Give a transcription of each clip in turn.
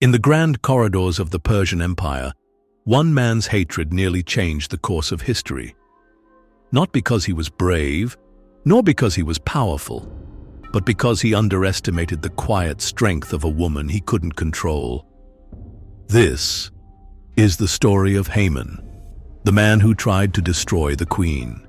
In the grand corridors of the Persian Empire, one man's hatred nearly changed the course of history. Not because he was brave, nor because he was powerful, but because he underestimated the quiet strength of a woman he couldn't control. This is the story of Haman, the man who tried to destroy the queen.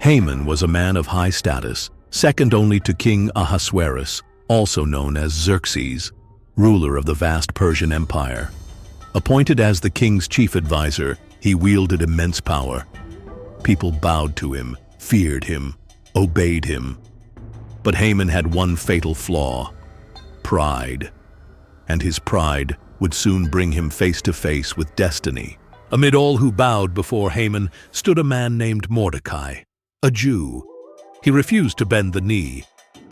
Haman was a man of high status, second only to King Ahasuerus, also known as Xerxes, ruler of the vast Persian Empire. Appointed as the king's chief advisor, he wielded immense power. People bowed to him, feared him, obeyed him. But Haman had one fatal flaw: pride. And his pride would soon bring him face to face with destiny. Amid all who bowed before Haman stood a man named Mordecai, a Jew. He refused to bend the knee,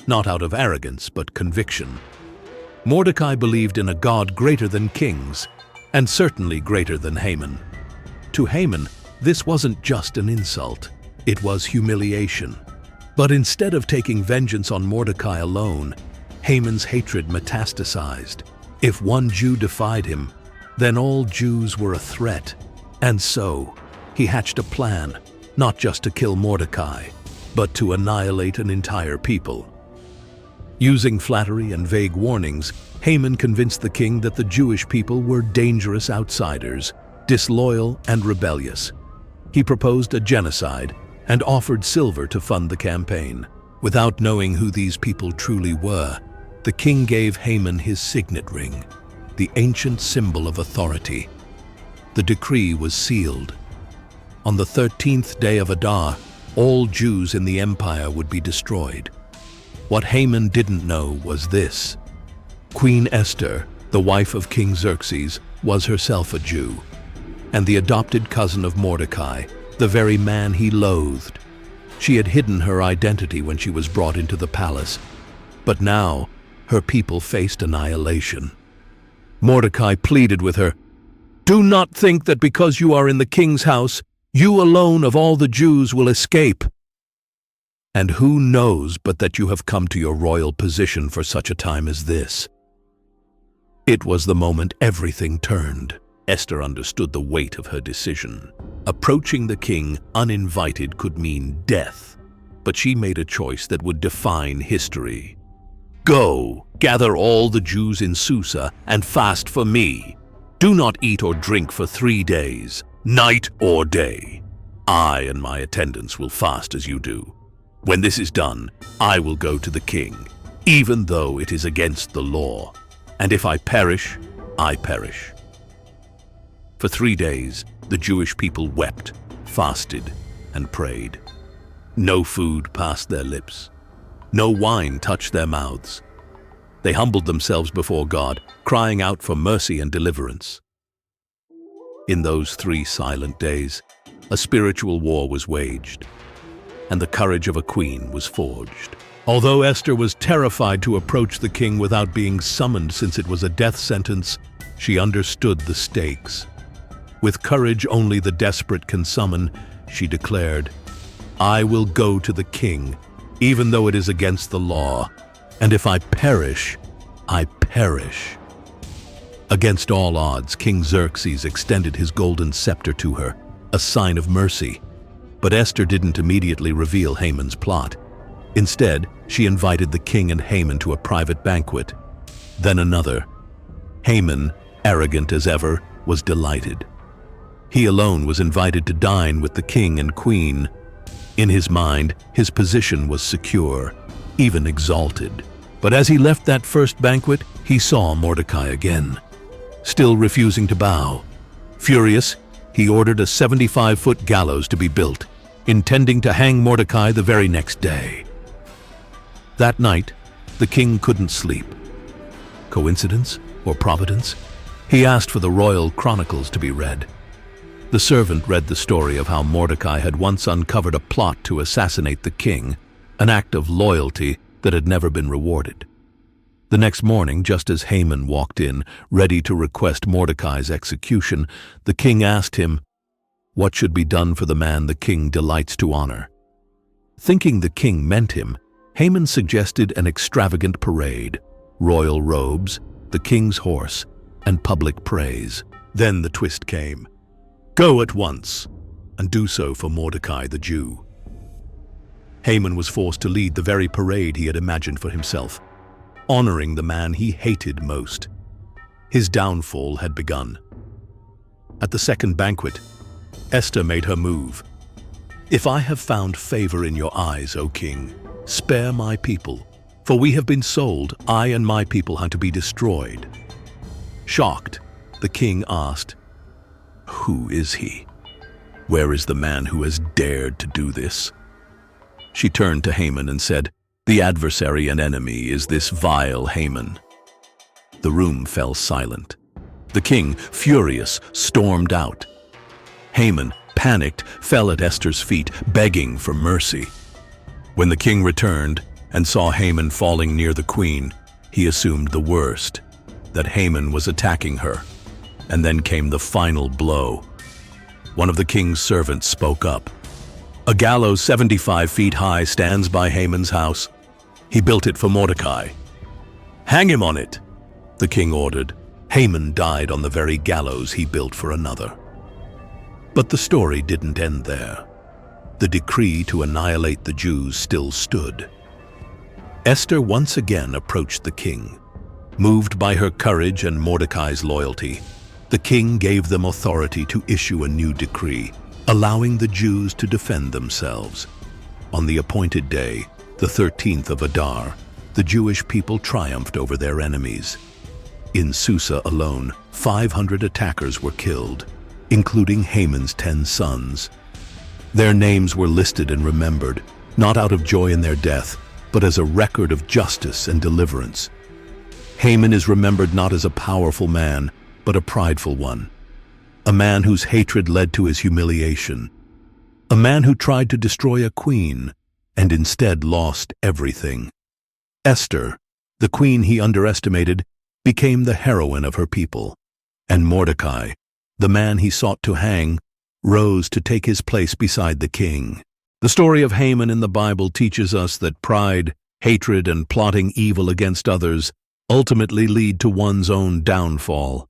not out of arrogance but conviction. Mordecai believed in a God greater than kings, and certainly greater than Haman. To Haman, this wasn't just an insult, it was humiliation. But instead of taking vengeance on Mordecai alone, Haman's hatred metastasized. If one Jew defied him, then all Jews were a threat. And so, he hatched a plan, not just to kill Mordecai, but to annihilate an entire people. Using flattery and vague warnings, Haman convinced the king that the Jewish people were dangerous outsiders, disloyal and rebellious. He proposed a genocide and offered silver to fund the campaign. Without knowing who these people truly were, the king gave Haman his signet ring, the ancient symbol of authority. The decree was sealed. On the 13th day of Adar, all Jews in the empire would be destroyed. What Haman didn't know was this: Queen Esther, the wife of King Xerxes, was herself a Jew, and the adopted cousin of Mordecai, the very man he loathed. She had hidden her identity when she was brought into the palace, but now her people faced annihilation. Mordecai pleaded with her, "Do not think that because you are in the king's house, you alone of all the Jews will escape. And who knows but that you have come to your royal position for such a time as this?" It was the moment everything turned. Esther understood the weight of her decision. Approaching the king uninvited could mean death, but she made a choice that would define history. "Go, gather all the Jews in Susa and fast for me. Do not eat or drink for 3 days, night or day. I and my attendants will fast as you do. When this is done, I will go to the king, even though it is against the law. And if I perish, I perish." For 3 days, the Jewish people wept, fasted, and prayed. No food passed their lips. No wine touched their mouths. They humbled themselves before God, crying out for mercy and deliverance. In those 3 silent days, a spiritual war was waged, and the courage of a queen was forged. Although Esther was terrified to approach the king without being summoned since it was a death sentence, she understood the stakes. With courage only the desperate can summon, she declared, "I will go to the king, even though it is against the law, and if I perish, I perish." Against all odds, King Xerxes extended his golden scepter to her, a sign of mercy. But Esther didn't immediately reveal Haman's plot. Instead, she invited the king and Haman to a private banquet. Then another. Haman, arrogant as ever, was delighted. He alone was invited to dine with the king and queen. In his mind, his position was secure, even exalted. But as he left that first banquet, he saw Mordecai again, still refusing to bow. Furious, he ordered a 75-foot gallows to be built, intending to hang Mordecai the very next day. That night, the king couldn't sleep. Coincidence or providence? He asked for the royal chronicles to be read. The servant read the story of how Mordecai had once uncovered a plot to assassinate the king, an act of loyalty that had never been rewarded. The next morning, just as Haman walked in, ready to request Mordecai's execution, the king asked him, "What should be done for the man the king delights to honor?" Thinking the king meant him, Haman suggested an extravagant parade, royal robes, the king's horse, and public praise. Then the twist came. Go at once, and do so for Mordecai the Jew. Haman was forced to lead the very parade he had imagined for himself, honoring the man he hated most. His downfall had begun. At the second banquet, Esther made her move. If I have found favor in your eyes, O king, spare my people, for we have been sold, I and my people are to be destroyed. Shocked, the king asked, Who is he? Where is the man who has dared to do this? She turned to Haman and said, The adversary and enemy is this vile Haman. The room fell silent. The king, furious, stormed out. Haman, panicked, fell at Esther's feet, begging for mercy. When the king returned and saw Haman falling near the queen, he assumed the worst, that Haman was attacking her. And then came the final blow. One of the king's servants spoke up. A gallows 75 feet high stands by Haman's house. He built it for Mordecai. Hang him on it, the king ordered. Haman died on the very gallows he built for another. But the story didn't end there. The decree to annihilate the Jews still stood. Esther once again approached the king. Moved by her courage and Mordecai's loyalty, the king gave them authority to issue a new decree, allowing the Jews to defend themselves. On the appointed day, the 13th of Adar, the Jewish people triumphed over their enemies. In Susa alone, 500 attackers were killed, including Haman's 10 sons. Their names were listed and remembered, not out of joy in their death, but as a record of justice and deliverance. Haman is remembered not as a powerful man, but a prideful one. A man whose hatred led to his humiliation. A man who tried to destroy a queen and instead lost everything. Esther, the queen he underestimated, became the heroine of her people. And Mordecai, the man he sought to hang, rose to take his place beside the king. The story of Haman in the Bible teaches us that pride, hatred, and plotting evil against others ultimately lead to one's own downfall.